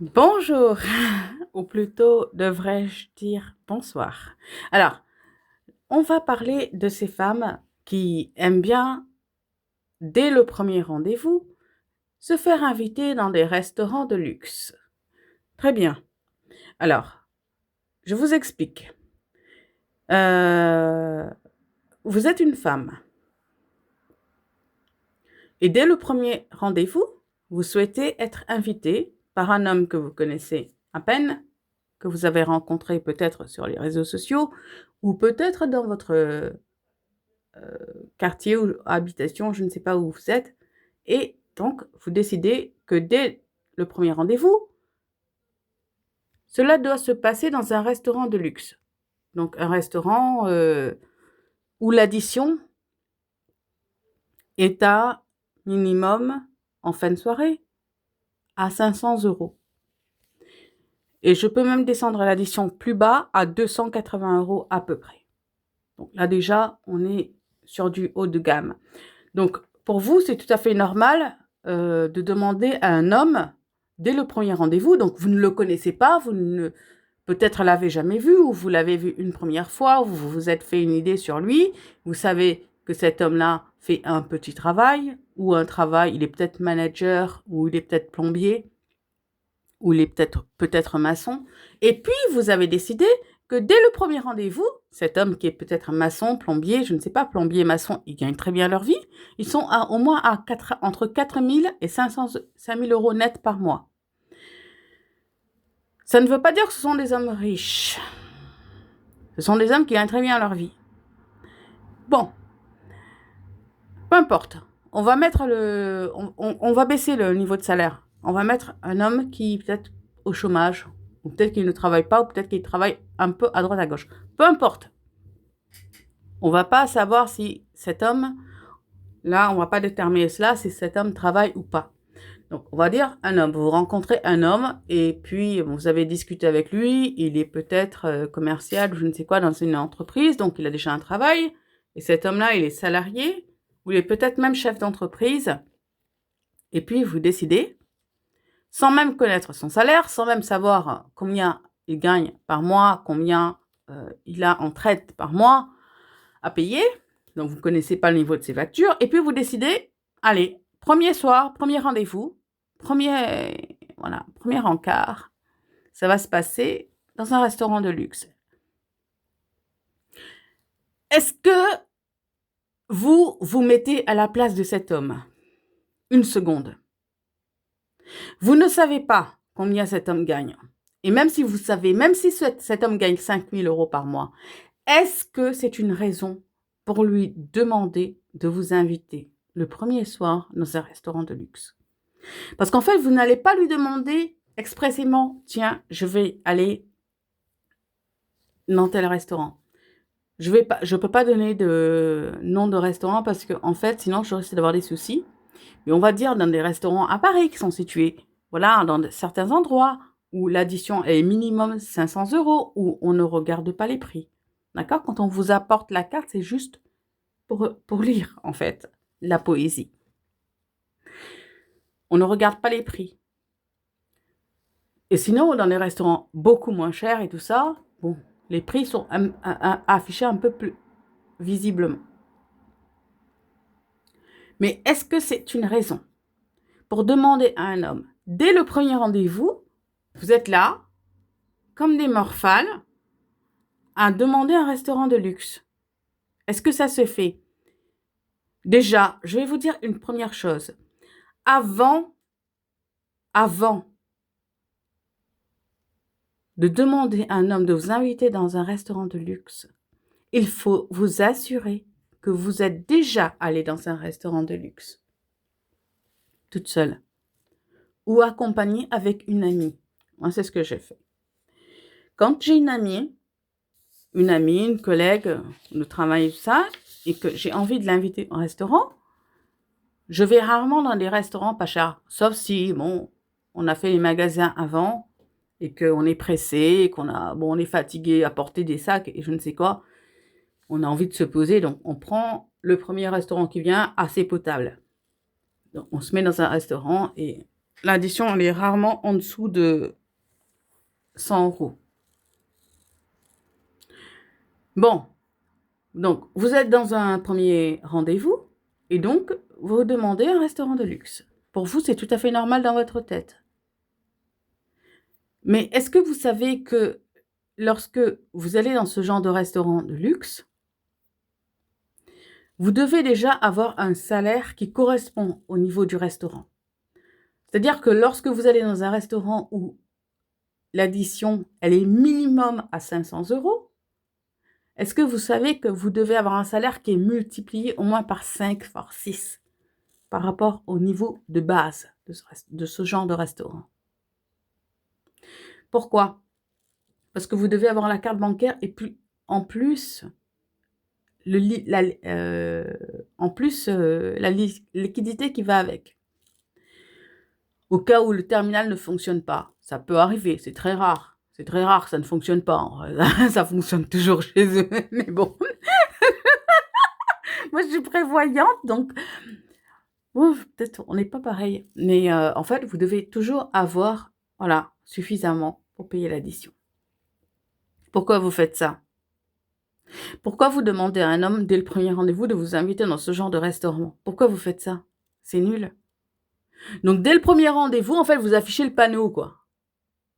Bonjour, ou plutôt devrais-je dire bonsoir. Alors, on va parler de ces femmes qui aiment bien, dès le premier rendez-vous, se faire inviter dans des restaurants de luxe. Très bien. Alors, je vous explique. Euh, vous êtes une femme et dès le premier rendez-vous, vous souhaitez être invité par un homme que vous connaissez à peine, que vous avez rencontré peut-être sur les réseaux sociaux ou peut-être dans votre quartier ou habitation, je ne sais pas où vous êtes. Et donc, vous décidez que dès le premier rendez-vous, cela doit se passer dans un restaurant de luxe. Donc, un restaurant où l'addition est à minimum, en fin de soirée, à 500 euros. Et je peux même descendre l'addition plus bas à 280 euros à peu près. Donc là déjà, on est sur du haut de gamme. Donc pour vous, c'est tout à fait normal de demander à un homme dès le premier rendez-vous. Donc vous ne le connaissez pas, vous ne peut-être l'avez jamais vu ou vous l'avez vu une première fois, ou vous vous êtes fait une idée sur lui. Vous savez que cet homme-là fait un petit travail ou un travail, il est peut-être manager ou il est peut-être plombier ou il est peut-être maçon. Et puis vous avez décidé que dès le premier rendez-vous, cet homme qui est peut-être maçon, plombier, je ne sais pas, plombier, maçon, ils gagnent très bien leur vie. Ils sont au moins entre 4 000 et 5 000 euros net par mois. Ça ne veut pas dire que ce sont des hommes riches. Ce sont des hommes qui gagnent très bien leur vie. Bon, peu importe. On va mettre on va baisser le niveau de salaire. On va mettre un homme qui peut-être au chômage, ou peut-être qu'il ne travaille pas, ou peut-être qu'il travaille un peu à droite à gauche. Peu importe. On va pas savoir si cet homme, là, on va pas déterminer cela, si cet homme travaille ou pas. Donc, on va dire un homme. Vous rencontrez un homme et puis vous avez discuté avec lui. Il est peut-être commercial ou je ne sais quoi dans une entreprise, donc il a déjà un travail. Et cet homme-là, il est salarié ou il est peut-être même chef d'entreprise. Et puis vous décidez, sans même connaître son salaire, sans même savoir combien il gagne par mois, combien il a en traite par mois à payer. Donc vous ne connaissez pas le niveau de ses factures. Et puis vous décidez, allez, premier soir, premier rendez-vous, premier encart, ça va se passer dans un restaurant de luxe. Est-ce que vous vous mettez à la place de cet homme? Une seconde. Vous ne savez pas combien cet homme gagne. Et même si vous savez, même si cet homme gagne 5 000 euros par mois, est-ce que c'est une raison pour lui demander de vous inviter le premier soir dans un restaurant de luxe? Parce qu'en fait, vous n'allez pas lui demander expressément, tiens, je vais aller dans tel restaurant. Je peux pas donner de nom de restaurant parce que, en fait, sinon, je risque d'avoir des soucis. Mais on va dire dans des restaurants à Paris qui sont situés, voilà, dans certains endroits où l'addition est minimum 500 euros, où on ne regarde pas les prix. D'accord? Quand on vous apporte la carte, c'est juste pour lire, en fait, la poésie. On ne regarde pas les prix. Et sinon, dans les restaurants beaucoup moins chers et tout ça, bon, les prix sont affichés un peu plus visiblement. Mais est-ce que c'est une raison pour demander à un homme, dès le premier rendez-vous, vous êtes là, comme des morphales, à demander un restaurant de luxe? Est-ce que ça se fait? Déjà, je vais vous dire une première chose. Avant de demander à un homme de vous inviter dans un restaurant de luxe, il faut vous assurer que vous êtes déjà allé dans un restaurant de luxe, toute seule, ou accompagnée avec une amie. Moi, c'est ce que j'ai fait. Quand j'ai une collègue de travail, tout ça, et que j'ai envie de l'inviter au restaurant, je vais rarement dans des restaurants pas chers, sauf si, bon, on a fait les magasins avant et qu'on est pressé, on est fatigué à porter des sacs et je ne sais quoi. On a envie de se poser, donc on prend le premier restaurant qui vient assez potable. Donc on se met dans un restaurant et l'addition, elle est rarement en dessous de 100 euros. Bon, donc, vous êtes dans un premier rendez-vous et donc, vous demandez un restaurant de luxe. Pour vous, c'est tout à fait normal dans votre tête. Mais est-ce que vous savez que lorsque vous allez dans ce genre de restaurant de luxe, vous devez déjà avoir un salaire qui correspond au niveau du restaurant. C'est-à-dire que lorsque vous allez dans un restaurant où l'addition, elle est minimum à 500 euros, est-ce que vous savez que vous devez avoir un salaire qui est multiplié au moins par 5, par 6 par rapport au niveau de base de ce genre de restaurant? Pourquoi? Parce que vous devez avoir la carte bancaire et puis en plus, la liquidité qui va avec. Au cas où le terminal ne fonctionne pas, ça peut arriver, c'est très rare. C'est très rare que ça ne fonctionne pas. Ça fonctionne toujours chez eux, mais bon. Moi, je suis prévoyante, donc peut-être on n'est pas pareil. Mais en fait, vous devez toujours avoir, voilà, suffisamment pour payer l'addition. Pourquoi vous faites ça? Pourquoi vous demandez à un homme, dès le premier rendez-vous, de vous inviter dans ce genre de restaurant? Pourquoi vous faites ça? C'est nul. Donc, dès le premier rendez-vous, en fait, vous affichez le panneau, quoi.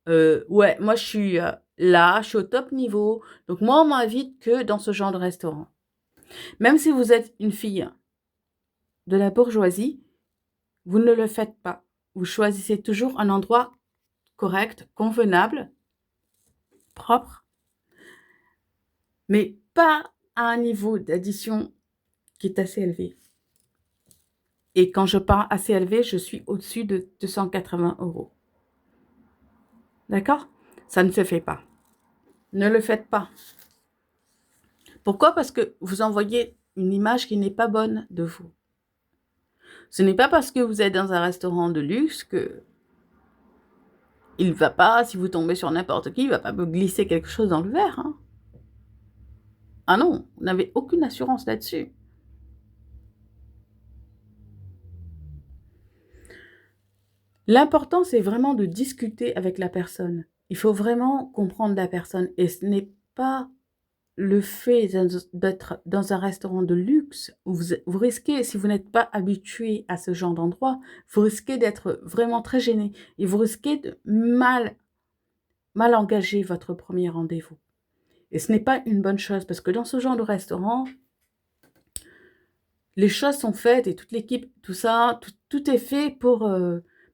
Ouais, moi, je suis là, je suis au top niveau. Donc, moi, on m'invite que dans ce genre de restaurant. Même si vous êtes une fille de la bourgeoisie, vous ne le faites pas. Vous choisissez toujours un endroit correct, convenable, propre, mais pas à un niveau d'addition qui est assez élevé. Et quand je parle assez élevé, je suis au-dessus de 280 euros. D'accord? Ça ne se fait pas. Ne le faites pas. Pourquoi? Parce que vous envoyez une image qui n'est pas bonne de vous. Ce n'est pas parce que vous êtes dans un restaurant de luxe que il ne va pas, si vous tombez sur n'importe qui, il ne va pas me glisser quelque chose dans le verre. Hein. Ah non, vous n'avez aucune assurance là-dessus. L'important, c'est vraiment de discuter avec la personne. Il faut vraiment comprendre la personne. Et ce n'est pas le fait d'être dans un restaurant de luxe, vous risquez, si vous n'êtes pas habitué à ce genre d'endroit, vous risquez d'être vraiment très gêné. Et vous risquez de mal engager votre premier rendez-vous. Et ce n'est pas une bonne chose, parce que dans ce genre de restaurant, les choses sont faites et toute l'équipe, tout ça, tout est fait pour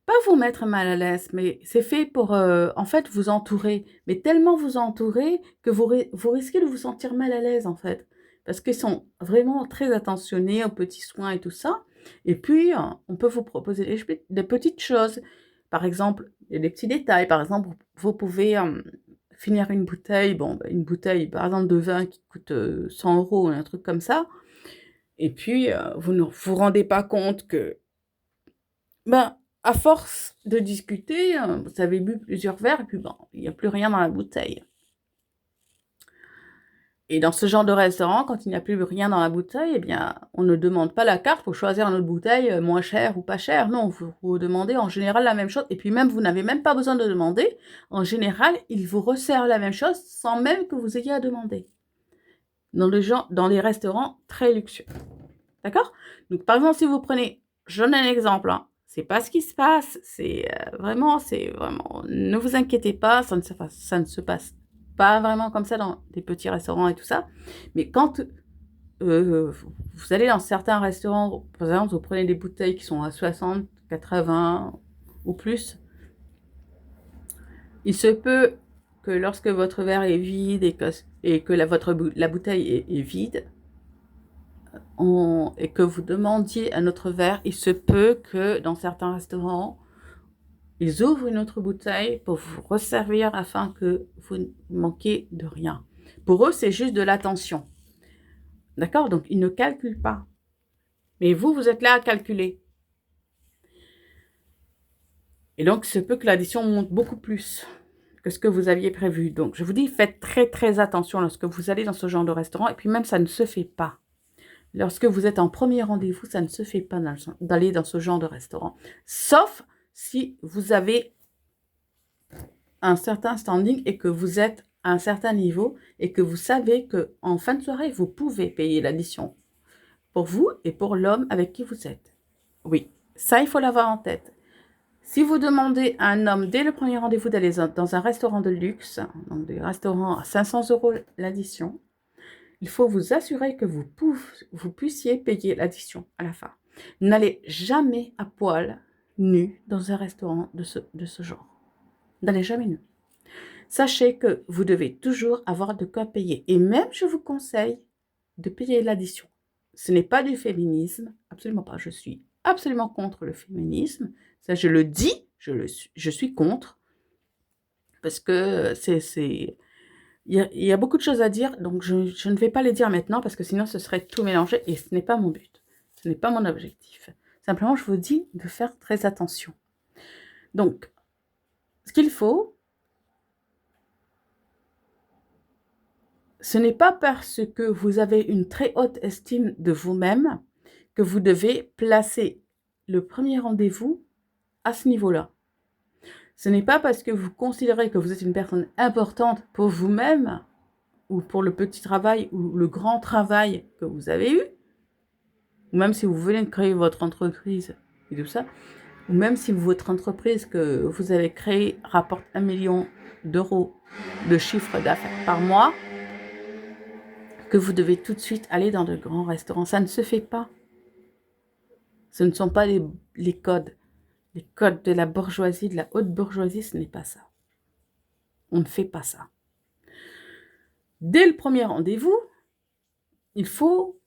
pas vous mettre mal à l'aise, mais c'est fait pour en fait vous entourer. Mais tellement vous entourer que vous risquez de vous sentir mal à l'aise en fait. Parce qu'ils sont vraiment très attentionnés aux petits soins et tout ça. Et puis, on peut vous proposer des petites choses. Par exemple, il y a des petits détails. Par exemple, vous pouvez finir une bouteille, une bouteille par exemple de vin qui coûte 100 euros ou un truc comme ça. Et puis, vous ne vous rendez pas compte que, à force de discuter, vous avez bu plusieurs verres, et puis il n'y a plus rien dans la bouteille. Et dans ce genre de restaurant, quand il n'y a plus rien dans la bouteille, eh bien, on ne demande pas la carte pour choisir une autre bouteille moins chère ou pas chère. Non, vous demandez en général la même chose. Et puis même, vous n'avez même pas besoin de demander. En général, ils vous resservent la même chose sans même que vous ayez à demander. Dans les restaurants très luxueux. D'accord? Donc, par exemple, si vous prenez, je donne un exemple, hein, c'est pas ce qui se passe, c'est vraiment, ne vous inquiétez pas, ça ne se passe pas vraiment comme ça dans des petits restaurants et tout ça, mais quand vous allez dans certains restaurants, par exemple, vous prenez des bouteilles qui sont à 60, 80 ou plus, il se peut que lorsque votre verre est vide et que la bouteille est vide, et que vous demandiez un autre verre, il se peut que dans certains restaurants, ils ouvrent une autre bouteille pour vous resservir afin que vous ne manquiez de rien. Pour eux, c'est juste de l'attention. D'accord? Donc, ils ne calculent pas. Mais vous êtes là à calculer. Et donc, il se peut que l'addition monte beaucoup plus que ce que vous aviez prévu. Donc, je vous dis, faites très, très attention lorsque vous allez dans ce genre de restaurant. Et puis même, ça ne se fait pas. Lorsque vous êtes en premier rendez-vous, ça ne se fait pas d'aller dans ce genre de restaurant. Sauf si vous avez un certain standing et que vous êtes à un certain niveau et que vous savez qu'en fin de soirée, vous pouvez payer l'addition pour vous et pour l'homme avec qui vous êtes. Oui, ça, il faut l'avoir en tête. Si vous demandez à un homme dès le premier rendez-vous d'aller dans un restaurant de luxe, donc des restaurants à 500 € l'addition, il faut vous assurer que vous puissiez payer l'addition à la fin. N'allez jamais à poil, nu, dans un restaurant de ce genre. N'allez jamais nu. Sachez que vous devez toujours avoir de quoi payer. Et même, je vous conseille de payer l'addition. Ce n'est pas du féminisme, absolument pas. Je suis absolument contre le féminisme. Ça, je le dis, je suis contre. Parce que il y a beaucoup de choses à dire, donc je ne vais pas les dire maintenant, parce que sinon ce serait tout mélangé, et ce n'est pas mon but. Ce n'est pas mon objectif. Simplement, je vous dis de faire très attention. Donc, ce qu'il faut, ce n'est pas parce que vous avez une très haute estime de vous-même que vous devez placer le premier rendez-vous à ce niveau-là. Ce n'est pas parce que vous considérez que vous êtes une personne importante pour vous-même ou pour le petit travail ou le grand travail que vous avez eu, ou même si vous venez de créer votre entreprise et tout ça, ou même si votre entreprise que vous avez créée rapporte 1 million d'euros de chiffre d'affaires par mois, que vous devez tout de suite aller dans de grands restaurants. Ça ne se fait pas. Ce ne sont pas les codes. Les codes de la bourgeoisie, de la haute bourgeoisie, ce n'est pas ça. On ne fait pas ça. Dès le premier rendez-vous, il faut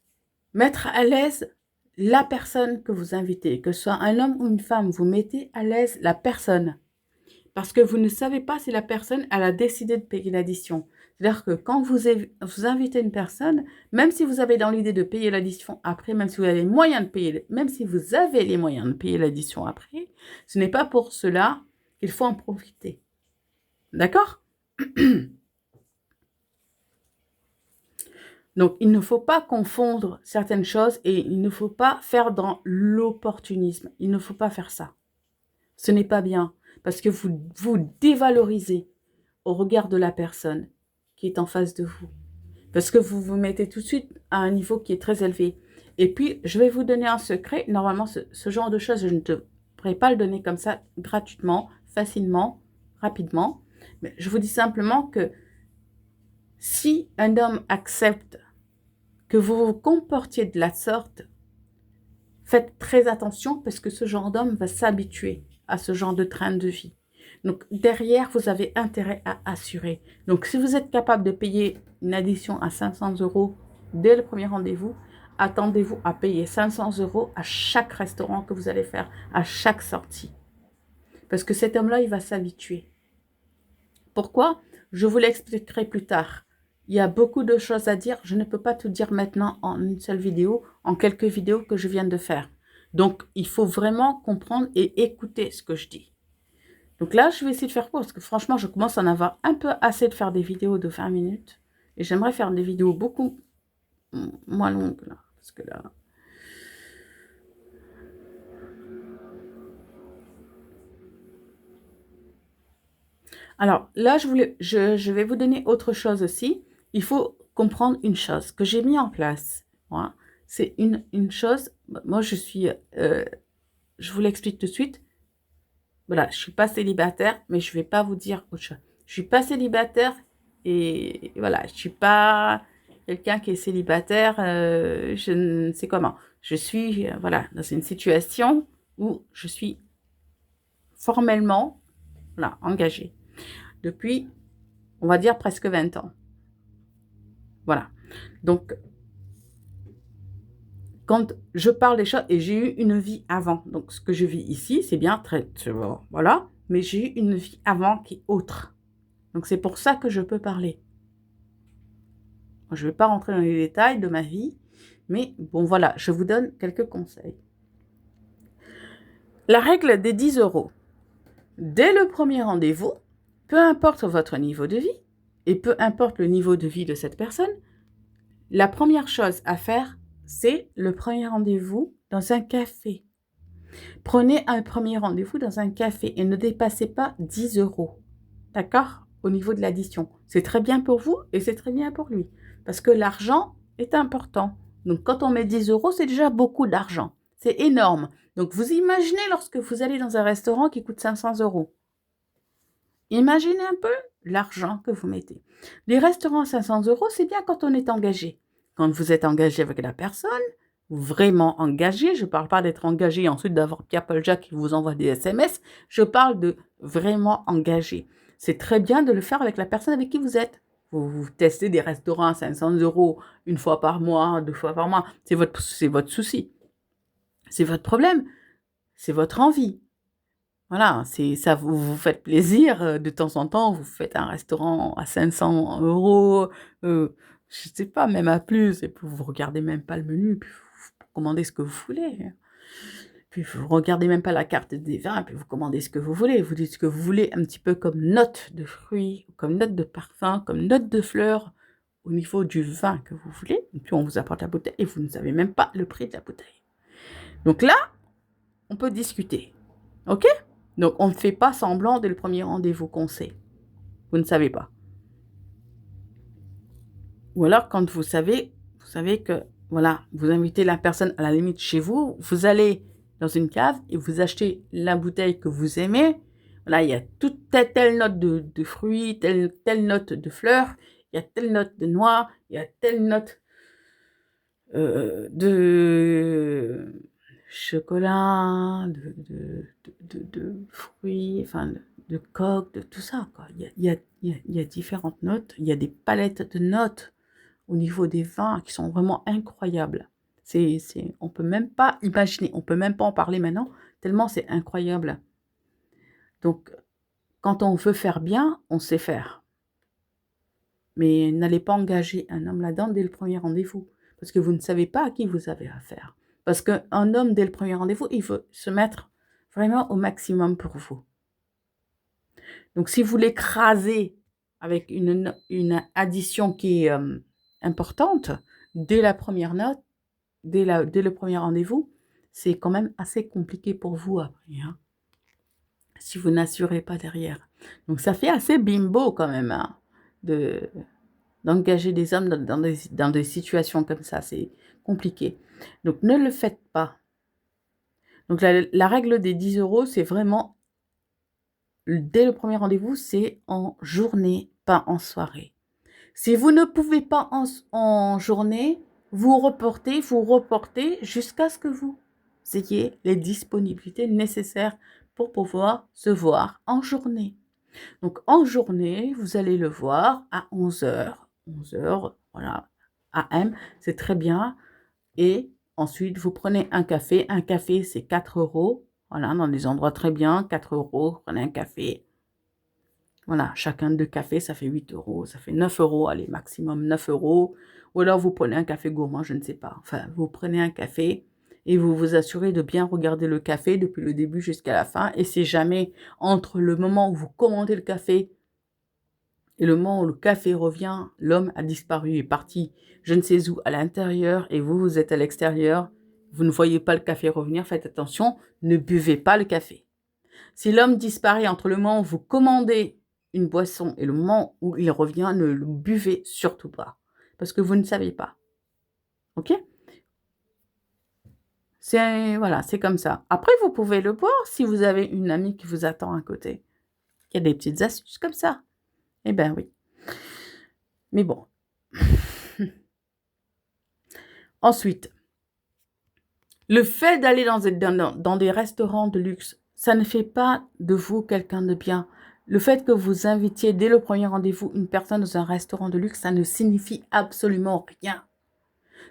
mettre à l'aise la personne que vous invitez. Que ce soit un homme ou une femme, vous mettez à l'aise la personne. Parce que vous ne savez pas si la personne, elle a décidé de payer l'addition. C'est-à-dire que quand vous invitez une personne, même si vous avez dans l'idée de payer l'addition après, même si vous avez les moyens de payer, même si vous avez les moyens de payer l'addition après, ce n'est pas pour cela qu'il faut en profiter. D'accord? Donc, il ne faut pas confondre certaines choses et il ne faut pas faire dans l'opportunisme. Il ne faut pas faire ça. Ce n'est pas bien parce que vous dévalorisez au regard de la personne qui est en face de vous. Parce que vous vous mettez tout de suite à un niveau qui est très élevé. Et puis, je vais vous donner un secret. Normalement, ce genre de choses, je ne devrais pas le donner comme ça, gratuitement, facilement, rapidement. Mais je vous dis simplement que si un homme accepte que vous vous comportiez de la sorte, faites très attention parce que ce genre d'homme va s'habituer à ce genre de train de vie. Donc, derrière, vous avez intérêt à assurer. Donc, si vous êtes capable de payer une addition à 500 € dès le premier rendez-vous, attendez-vous à payer 500 € à chaque restaurant que vous allez faire, à chaque sortie. Parce que cet homme-là, il va s'habituer. Pourquoi? Je vous l'expliquerai plus tard. Il y a beaucoup de choses à dire. Je ne peux pas tout dire maintenant en une seule vidéo, en quelques vidéos que je viens de faire. Donc, il faut vraiment comprendre et écouter ce que je dis. Donc là, je vais essayer de faire quoi? Parce que franchement, je commence à en avoir un peu assez de faire des vidéos de 20 minutes. Et j'aimerais faire des vidéos beaucoup moins longues. Là, parce que là... Alors là, je vais vous donner autre chose aussi. Il faut comprendre une chose que j'ai mis en place. Voilà. C'est une chose... Moi, je vous l'explique tout de suite. Voilà, je ne suis pas célibataire, mais je ne vais pas vous dire autre chose. Je ne suis pas célibataire et voilà, je ne suis pas quelqu'un qui est célibataire, je ne sais comment. Je suis voilà, dans une situation où je suis formellement voilà, engagée depuis, on va dire, presque 20 ans. Voilà. Donc, quand je parle des choses, et j'ai eu une vie avant. Donc, ce que je vis ici, c'est bien très... Voilà. Mais j'ai eu une vie avant qui est autre. Donc, c'est pour ça que je peux parler. Je ne vais pas rentrer dans les détails de ma vie. Mais bon, voilà. Je vous donne quelques conseils. La règle des 10 €. Dès le premier rendez-vous, peu importe votre niveau de vie, et peu importe le niveau de vie de cette personne, la première chose à faire, c'est le premier rendez-vous dans un café. Prenez un premier rendez-vous dans un café et ne dépassez pas 10 euros. D'accord? Au niveau de l'addition. C'est très bien pour vous et c'est très bien pour lui. Parce que l'argent est important. Donc, quand on met 10 euros, c'est déjà beaucoup d'argent. C'est énorme. Donc, vous imaginez lorsque vous allez dans un restaurant qui coûte 500 euros. Imaginez un peu l'argent que vous mettez. Les restaurants à 500 euros, c'est bien quand on est engagé. Quand vous êtes engagé avec la personne, vraiment engagé, je ne parle pas d'être engagé et ensuite d'avoir Pierre-Paul Jacques qui vous envoie des SMS, je parle de vraiment engagé. C'est très bien de le faire avec la personne avec qui vous êtes. Vous testez des restaurants à 500 euros une fois par mois, 2 fois par mois, c'est votre souci. C'est votre problème, c'est votre envie. Voilà, c'est ça, vous faites plaisir, de temps en temps, vous faites un restaurant à 500 euros, je sais pas, même à plus, et puis vous regardez même pas le menu, puis vous commandez ce que vous voulez. Puis vous regardez même pas la carte des vins, puis vous commandez ce que vous voulez. Vous dites ce que vous voulez, un petit peu comme note de fruits, comme note de parfum, comme note de fleurs, au niveau du vin que vous voulez. Et puis on vous apporte la bouteille, et vous ne savez même pas le prix de la bouteille. Donc là, on peut discuter. OK? Donc, on ne fait pas semblant dès le premier rendez-vous qu'on sait. Vous ne savez pas. Ou alors, quand vous savez que, voilà, vous invitez la personne à la limite chez vous, vous allez dans une cave et vous achetez la bouteille que vous aimez. Voilà, il y a toute telle note de fruits, telle note de fleurs, il y a telle note de noix, il y a telle note de chocolat, de fruits, enfin de coque, de tout ça, quoi. Il y a différentes notes, il y a des palettes de notes au niveau des vins qui sont vraiment incroyables. On peut même pas imaginer, on peut même pas en parler maintenant, tellement c'est incroyable. Donc, quand on veut faire bien, on sait faire. Mais n'allez pas engager un homme là-dedans dès le premier rendez-vous, parce que vous ne savez pas à qui vous avez affaire. Parce qu'un homme, dès le premier rendez-vous, il veut se mettre vraiment au maximum pour vous. Donc, si vous l'écrasez avec une addition qui est importante, dès la première note, dès le premier rendez-vous, c'est quand même assez compliqué pour vous après, hein, si vous n'assurez pas derrière. Donc, ça fait assez bimbo quand même, hein, d'engager des hommes dans des situations comme ça. C'est compliqué. Donc, ne le faites pas. Donc, la règle des 10 euros, c'est vraiment, dès le premier rendez-vous, c'est en journée, pas en soirée. Si vous ne pouvez pas en journée, vous reportez jusqu'à ce que vous ayez les disponibilités nécessaires pour pouvoir se voir en journée. Donc, en journée, vous allez le voir à 11h. 11h, voilà, AM, c'est très bien. Et ensuite, vous prenez un café. Un café, c'est 4 euros. Voilà, dans des endroits très bien, 4 euros, vous prenez un café. Voilà, chacun de 2 cafés, ça fait 8 euros. Ça fait 9 euros, allez, maximum 9 euros. Ou alors, vous prenez un café gourmand, je ne sais pas. Enfin, vous prenez un café et vous vous assurez de bien regarder le café depuis le début jusqu'à la fin. Et si jamais, entre le moment où vous commandez le café et le moment où le café revient, l'homme a disparu, est parti, je ne sais où, à l'intérieur, et vous, vous êtes à l'extérieur, vous ne voyez pas le café revenir, faites attention, ne buvez pas le café. Si l'homme disparaît entre le moment où vous commandez une boisson et le moment où il revient, ne le buvez surtout pas, parce que vous ne savez pas. Ok ? Voilà, c'est comme ça. Après, vous pouvez le boire si vous avez une amie qui vous attend à côté. Il y a des petites astuces comme ça. Eh ben oui. Mais bon. Ensuite, le fait d'aller dans des restaurants de luxe, ça ne fait pas de vous quelqu'un de bien. Le fait que vous invitiez dès le premier rendez-vous une personne dans un restaurant de luxe, ça ne signifie absolument rien.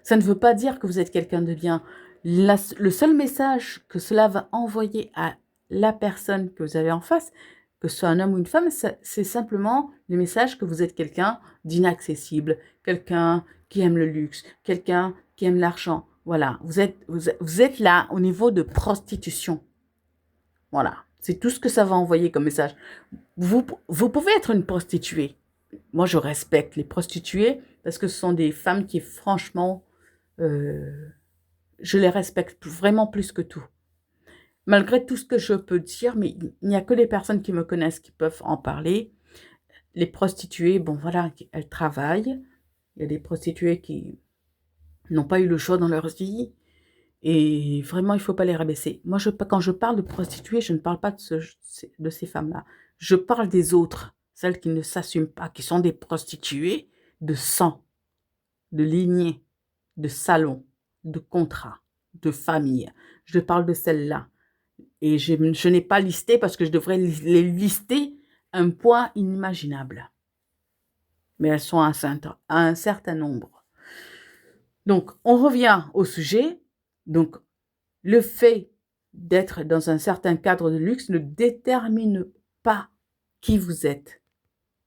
Ça ne veut pas dire que vous êtes quelqu'un de bien. Le seul message que cela va envoyer à la personne que vous avez en face, que ce soit un homme ou une femme, c'est simplement le message que vous êtes quelqu'un d'inaccessible, quelqu'un qui aime le luxe, quelqu'un qui aime l'argent. Voilà, vous êtes là au niveau de prostitution. Voilà, c'est tout ce que ça va envoyer comme message. Vous pouvez être une prostituée. Moi, je respecte les prostituées parce que ce sont des femmes qui, franchement, je les respecte vraiment plus que tout. malgré tout ce que je peux dire, mais il n'y a que les personnes qui me connaissent qui peuvent en parler. Les prostituées, bon voilà, elles travaillent. Il y a des prostituées qui n'ont pas eu le choix dans leur vie. Et vraiment, il ne faut pas les rabaisser. Moi, quand je parle de prostituées, je ne parle pas de ces femmes-là. Je parle des autres, celles qui ne s'assument pas, qui sont des prostituées de sang, de lignée, de salon, de contrat, de famille. Je parle de celles-là. Et je n'ai pas listé parce que je devrais les lister un point inimaginable. Mais elles sont à un certain nombre. Donc, on revient au sujet. Donc, le fait d'être dans un certain cadre de luxe ne détermine pas qui vous êtes.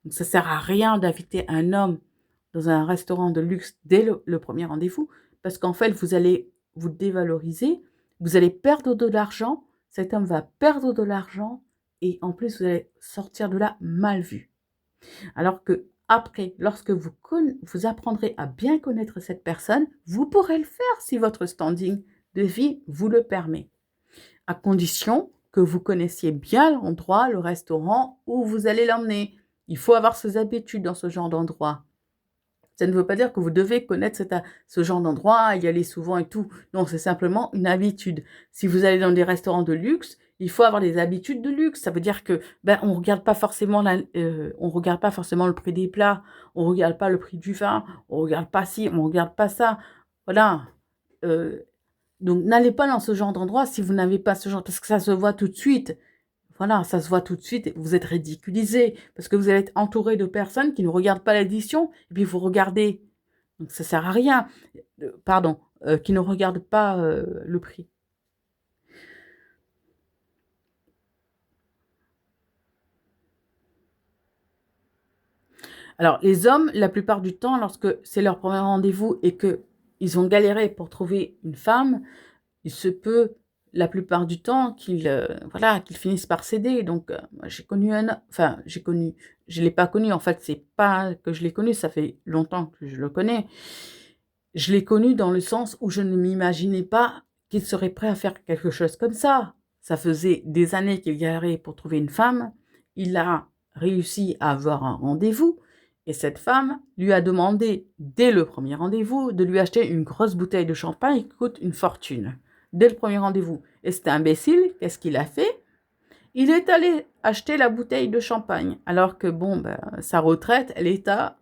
Donc, ça ne sert à rien d'inviter un homme dans un restaurant de luxe dès le premier rendez-vous, parce qu'en fait, vous allez vous dévaloriser, vous allez perdre de l'argent, cet homme va perdre de l'argent, et en plus, vous allez sortir de là mal vu. Alors que après, lorsque vous apprendrez à bien connaître cette personne, vous pourrez le faire si votre standing de vie vous le permet, à condition que vous connaissiez bien l'endroit, le restaurant où vous allez l'emmener. Il faut avoir ses habitudes dans ce genre d'endroit. Ça ne veut pas dire que vous devez connaître ce genre d'endroit, y aller souvent et tout. Non, c'est simplement une habitude. Si vous allez dans des restaurants de luxe, il faut avoir des habitudes de luxe. Ça veut dire que on regarde pas forcément le prix des plats, on regarde pas le prix du vin, on regarde pas ci, on regarde pas ça. Voilà. Donc n'allez pas dans ce genre d'endroit si vous n'avez pas ce genre, parce que ça se voit tout de suite. Voilà, ça se voit tout de suite, vous êtes ridiculisé, parce que vous allez être entouré de personnes qui ne regardent pas l'édition, et puis vous regardez. Donc ça sert à rien. Qui ne regardent pas le prix. Alors, les hommes, la plupart du temps, lorsque c'est leur premier rendez-vous et qu'ils ont galéré pour trouver une femme, il se peut, la plupart du temps, qu'ils finissent par céder. Donc, moi, je l'ai pas connu, en fait, c'est pas que je l'ai connu, ça fait longtemps que je le connais. Je l'ai connu dans le sens où je ne m'imaginais pas qu'il serait prêt à faire quelque chose comme ça. Ça faisait des années qu'il galérait pour trouver une femme. Il a réussi à avoir un rendez-vous. Et cette femme lui a demandé, dès le premier rendez-vous, de lui acheter une grosse bouteille de champagne qui coûte une fortune. Dès le premier rendez-vous. Et cet imbécile, qu'est-ce qu'il a fait? Il est allé acheter la bouteille de champagne. Alors que, sa retraite, elle est à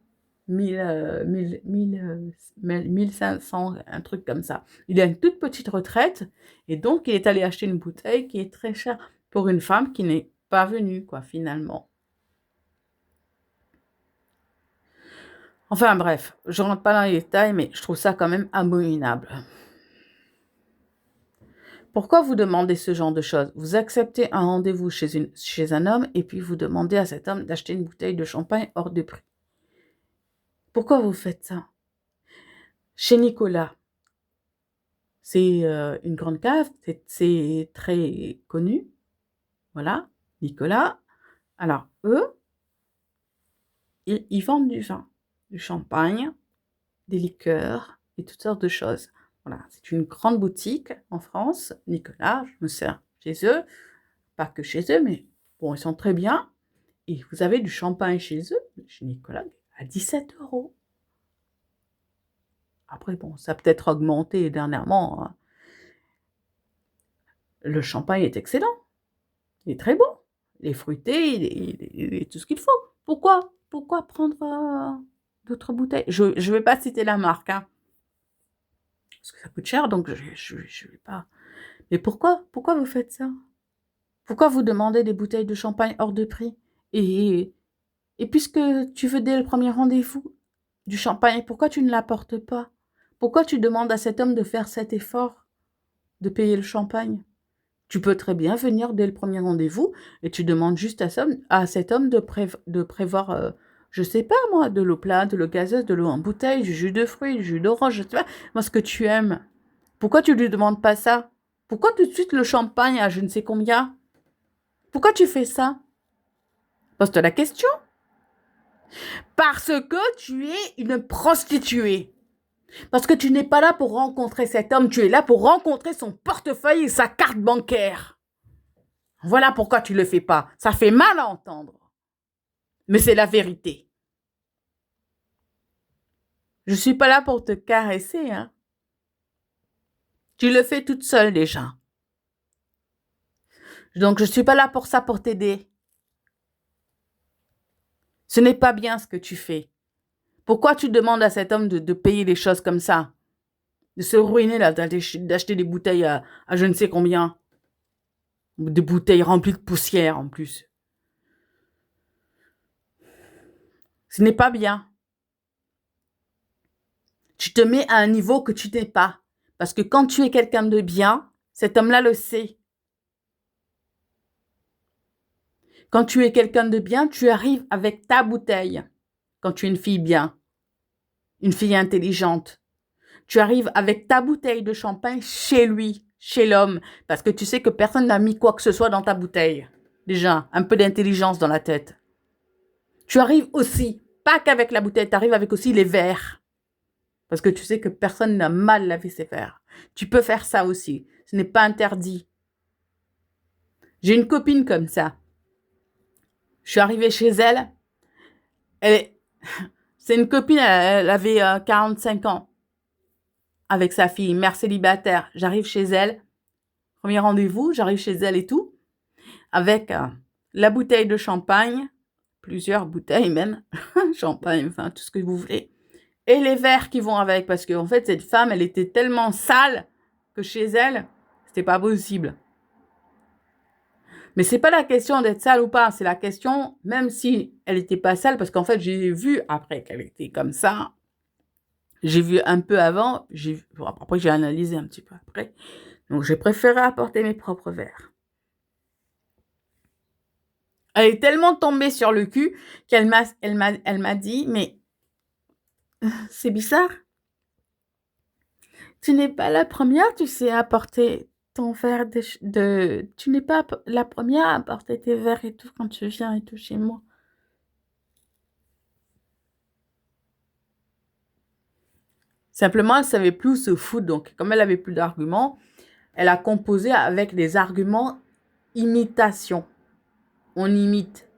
1500, un truc comme ça. Il a une toute petite retraite. Et donc, il est allé acheter une bouteille qui est très chère pour une femme qui n'est pas venue, finalement. Enfin bref, je ne rentre pas dans les détails, mais je trouve ça quand même abominable. Pourquoi vous demandez ce genre de choses? Vous acceptez un rendez-vous chez un homme et puis vous demandez à cet homme d'acheter une bouteille de champagne hors de prix. Pourquoi vous faites ça? Chez Nicolas, c'est une grande cave, c'est très connu. Voilà, Nicolas. Alors, eux, ils vendent du vin, du champagne, des liqueurs et toutes sortes de choses. Voilà, c'est une grande boutique en France. Nicolas, je me sers chez eux. Pas que chez eux, mais bon, ils sont très bien. Et vous avez du champagne chez eux, chez Nicolas, à 17 €. Après, ça a peut-être augmenté dernièrement. Hein. Le champagne est excellent. Il est très bon. Il est fruité, il est tout ce qu'il faut. Pourquoi prendre d'autres bouteilles? Je ne vais pas citer la marque, hein. Parce que ça coûte cher, donc je vais pas. Mais pourquoi vous faites ça? Pourquoi vous demandez des bouteilles de champagne hors de prix? Et puisque tu veux dès le premier rendez-vous du champagne, pourquoi tu ne l'apportes pas? Pourquoi tu demandes à cet homme de faire cet effort, de payer le champagne? Tu peux très bien venir dès le premier rendez-vous et tu demandes juste à cet homme de prévoir, je sais pas moi, de l'eau plate, de l'eau gazeuse, de l'eau en bouteille, du jus de fruits, du jus d'orange, je sais pas, moi ce que tu aimes. Pourquoi tu lui demandes pas ça? Pourquoi tout de suite le champagne à je ne sais combien? Pourquoi tu fais ça? Pose-toi la question. Parce que tu es une prostituée. Parce que tu n'es pas là pour rencontrer cet homme, tu es là pour rencontrer son portefeuille et sa carte bancaire. Voilà pourquoi tu ne le fais pas. Ça fait mal à entendre. Mais c'est la vérité. Je ne suis pas là pour te caresser, hein. Tu le fais toute seule déjà. Donc, je ne suis pas là pour ça, pour t'aider. Ce n'est pas bien ce que tu fais. Pourquoi tu demandes à cet homme de payer des choses comme ça? De se ruiner, là, d'acheter des bouteilles à je ne sais combien. Des bouteilles remplies de poussière, en plus. Ce n'est pas bien. Tu te mets à un niveau que tu n'es pas. Parce que quand tu es quelqu'un de bien, cet homme-là le sait. Quand tu es quelqu'un de bien, tu arrives avec ta bouteille. Quand tu es une fille bien, une fille intelligente. Tu arrives avec ta bouteille de champagne chez lui, chez l'homme, parce que tu sais que personne n'a mis quoi que ce soit dans ta bouteille. Déjà, un peu d'intelligence dans la tête. Tu arrives aussi, pas qu'avec la bouteille, tu arrives avec aussi les verres. Parce que tu sais que personne n'a mal lavé ses verres. Tu peux faire ça aussi. Ce n'est pas interdit. J'ai une copine comme ça. Je suis arrivée chez elle. C'est une copine, elle avait 45 ans. Avec sa fille, mère célibataire. J'arrive chez elle. Premier rendez-vous, j'arrive chez elle et tout. Avec la bouteille de champagne. Plusieurs bouteilles même. Champagne, enfin, tout ce que vous voulez. Et les verres qui vont avec. Parce qu'en fait, cette femme, elle était tellement sale que chez elle, c'était pas possible. Mais c'est pas la question d'être sale ou pas, c'est la question, même si elle était pas sale, parce qu'en fait, j'ai vu après qu'elle était comme ça. J'ai vu un peu avant, après j'ai analysé un petit peu après. Donc j'ai préféré apporter mes propres verres. Elle est tellement tombée sur le cul qu'elle m'a dit, mais c'est bizarre. Tu n'es pas la première, tu sais, à apporter ton verre tu n'es pas la première à apporter tes verres et tout quand tu viens et tout chez moi. Simplement, elle ne savait plus où se foutre. Donc, comme elle n'avait plus d'arguments, elle a composé avec des arguments imitation. On imite.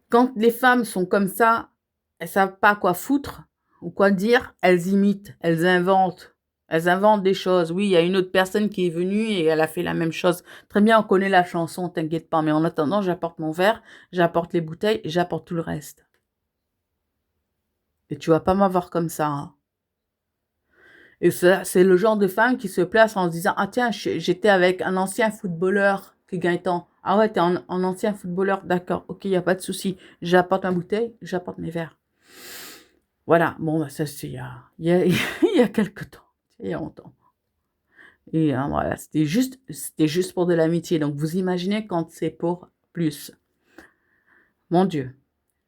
Quand les femmes sont comme ça, elles ne savent pas quoi foutre ou quoi dire, elles imitent, elles inventent. Elles inventent des choses. Oui, il y a une autre personne qui est venue et elle a fait la même chose. Très bien, on connaît la chanson, t'inquiète pas. Mais en attendant, j'apporte mon verre, j'apporte les bouteilles et j'apporte tout le reste. Et tu vas pas m'avoir comme ça, hein. Et c'est le genre de femme qui se place en se disant, ah tiens, j'étais avec un ancien footballeur qui gagne tant. Ah ouais, t'es un ancien footballeur, d'accord, ok, il n'y a pas de souci. J'apporte ma bouteille, j'apporte mes verres. Voilà, bon, bah, ça c'est il y a quelque temps, il y a longtemps. Et voilà, c'était juste pour de l'amitié. Donc vous imaginez quand c'est pour plus. Mon Dieu,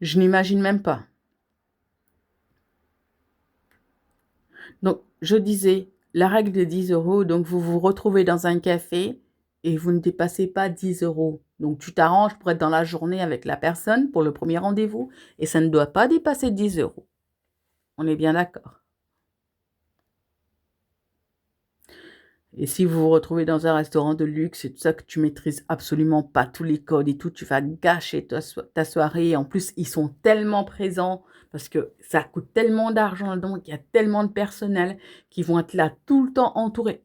je n'imagine même pas. Donc, je disais, la règle de 10 euros, donc vous vous retrouvez dans un café et vous ne dépassez pas 10 euros. Donc, tu t'arranges pour être dans la journée avec la personne pour le premier rendez-vous et ça ne doit pas dépasser 10 euros. On est bien d'accord. Et si vous vous retrouvez dans un restaurant de luxe et tout ça, que tu maîtrises absolument pas tous les codes et tout, tu vas gâcher ta soirée. En plus, ils sont tellement présents parce que ça coûte tellement d'argent, donc il y a tellement de personnel qui vont être là tout le temps entourés.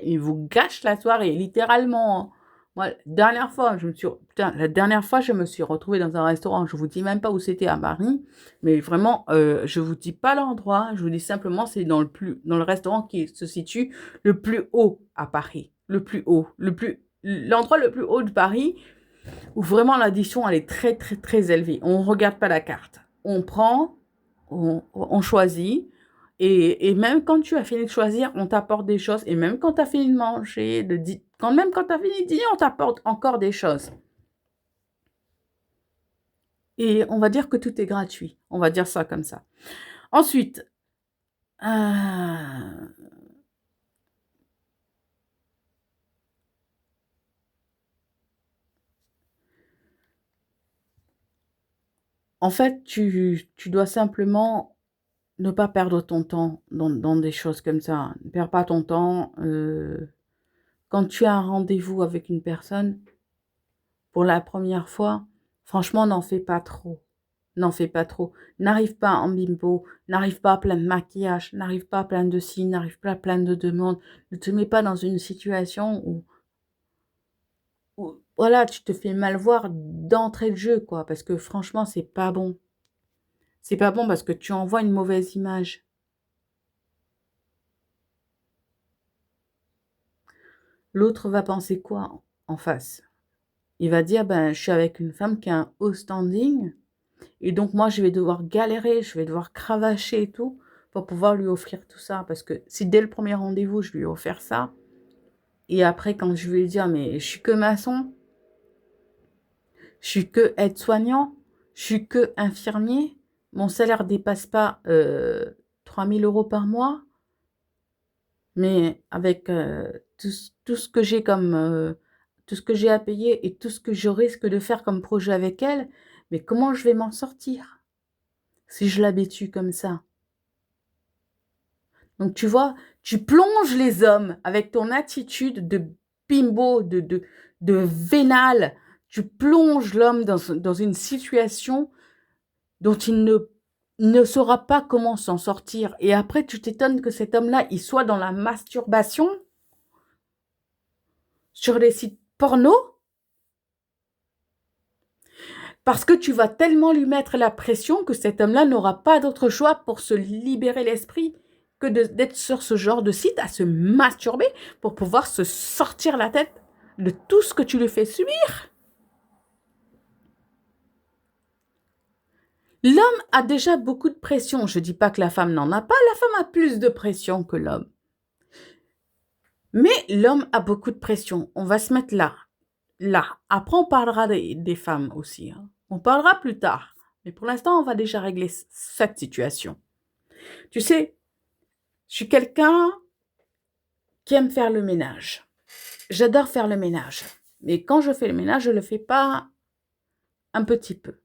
Ils vous gâchent la soirée, littéralement, hein. Moi, la dernière fois, je me suis retrouvée dans un restaurant, je vous dis même pas où c'était à Paris, mais vraiment, je vous dis pas l'endroit, je vous dis simplement, c'est dans le restaurant qui se situe le plus haut à Paris, le plus haut, l'endroit le plus haut de Paris, où vraiment l'addition, elle est très, très, très élevée. On regarde pas la carte. On prend, on choisit, et même quand tu as fini de choisir, on t'apporte des choses. Et même quand tu as fini de manger, même quand tu as fini de dîner, on t'apporte encore des choses. Et on va dire que tout est gratuit. On va dire ça comme ça. Ensuite, en fait, tu dois simplement ne pas perdre ton temps dans des choses comme ça. Ne perds pas ton temps. quand tu as un rendez-vous avec une personne, pour la première fois, franchement, n'en fais pas trop. N'en fais pas trop. N'arrive pas en bimbo, n'arrive pas plein de maquillage, n'arrive pas plein de signes, n'arrive pas plein de demandes. Ne te mets pas dans une situation où voilà, tu te fais mal voir d'entrée de jeu, quoi. Parce que franchement, c'est pas bon. C'est pas bon parce que tu envoies une mauvaise image. L'autre va penser quoi en face? Il va dire, ben, je suis avec une femme qui a un haut standing, et donc moi, je vais devoir galérer, je vais devoir cravacher et tout, pour pouvoir lui offrir tout ça. Parce que si dès le premier rendez-vous, je lui ai offert ça, et après, quand je vais lui dire, mais je suis que maçon, je suis que aide-soignant, je suis que infirmier, mon salaire dépasse pas 3 000 € par mois, mais avec tout ce que j'ai comme tout ce que j'ai à payer et tout ce que je risque de faire comme projet avec elle, mais comment je vais m'en sortir si je l'habitue comme ça? Donc tu vois, tu plonges les hommes avec ton attitude de bimbo, de vénal, tu plonges l'homme dans une situation dont il ne saura pas comment s'en sortir. Et après, tu t'étonnes que cet homme-là, il soit dans la masturbation sur les sites porno, parce que tu vas tellement lui mettre la pression que cet homme-là n'aura pas d'autre choix pour se libérer l'esprit que d'être sur ce genre de site à se masturber pour pouvoir se sortir la tête de tout ce que tu lui fais subir. L'homme a déjà beaucoup de pression. Je ne dis pas que la femme n'en a pas. La femme a plus de pression que l'homme. Mais l'homme a beaucoup de pression. On va se mettre là. Là. Après, on parlera des femmes aussi. Hein. On parlera plus tard. Mais pour l'instant, on va déjà régler cette situation. Tu sais, je suis quelqu'un qui aime faire le ménage. J'adore faire le ménage. Mais quand je fais le ménage, je ne le fais pas un petit peu.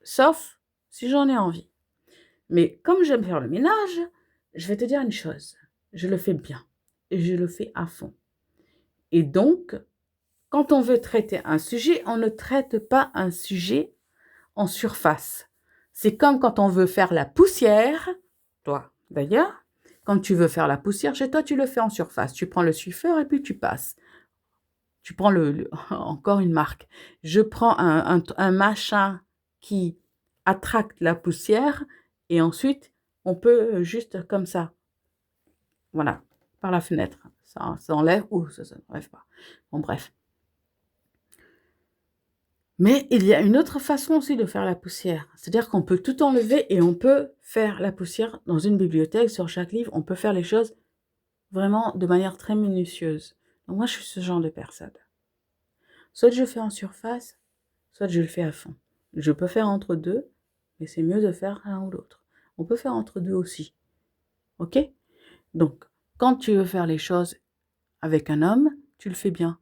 Sauf si j'en ai envie. Mais comme j'aime faire le ménage, je vais te dire une chose. Je le fais bien. Et je le fais à fond. Et donc, quand on veut traiter un sujet, on ne traite pas un sujet en surface. C'est comme quand on veut faire la poussière, toi d'ailleurs, quand tu veux faire la poussière chez toi, tu le fais en surface. Tu prends le suifeur et puis tu passes. Tu prends encore une marque. Je prends un machin qui attracte la poussière et ensuite, on peut juste comme ça. Voilà, par la fenêtre. Ça enlève ou ça n'enlève pas. Bon, bref. Mais il y a une autre façon aussi de faire la poussière. C'est-à-dire qu'on peut tout enlever et on peut faire la poussière dans une bibliothèque. Sur chaque livre, on peut faire les choses vraiment de manière très minutieuse. Donc moi, je suis ce genre de personne. Soit je fais en surface, soit je le fais à fond. Je peux faire entre deux, mais c'est mieux de faire l'un ou l'autre. On peut faire entre deux aussi. Ok? Donc, quand tu veux faire les choses avec un homme, tu le fais bien.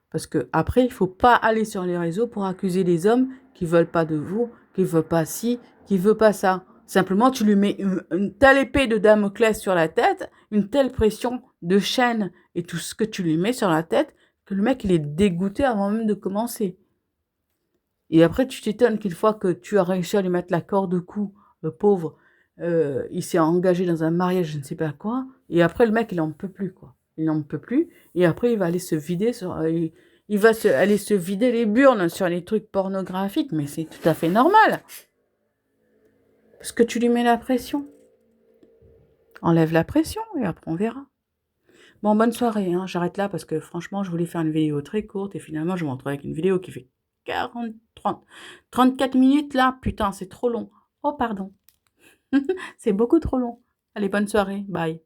Parce que après, il faut pas aller sur les réseaux pour accuser les hommes qui veulent pas de vous, qui veulent pas ci, qui veulent pas ça. Simplement, tu lui mets une telle épée de Damoclès sur la tête, une telle pression de chaîne et tout ce que tu lui mets sur la tête, que le mec, il est dégoûté avant même de commencer. Et après, tu t'étonnes qu'une fois que tu as réussi à lui mettre la corde au cou, le pauvre, il s'est engagé dans un mariage, je ne sais pas quoi, et après, le mec, il n'en peut plus, quoi. Il n'en peut plus, et après, il va aller se vider aller se vider les burnes sur les trucs pornographiques, mais c'est tout à fait normal. Parce que tu lui mets la pression. Enlève la pression, et après, on verra. Bon, bonne soirée, hein. J'arrête là, parce que franchement, je voulais faire une vidéo très courte, et finalement, je me retrouve avec une vidéo qui fait 34 minutes, là. Putain, c'est trop long. Oh, pardon. C'est beaucoup trop long. Allez, bonne soirée. Bye.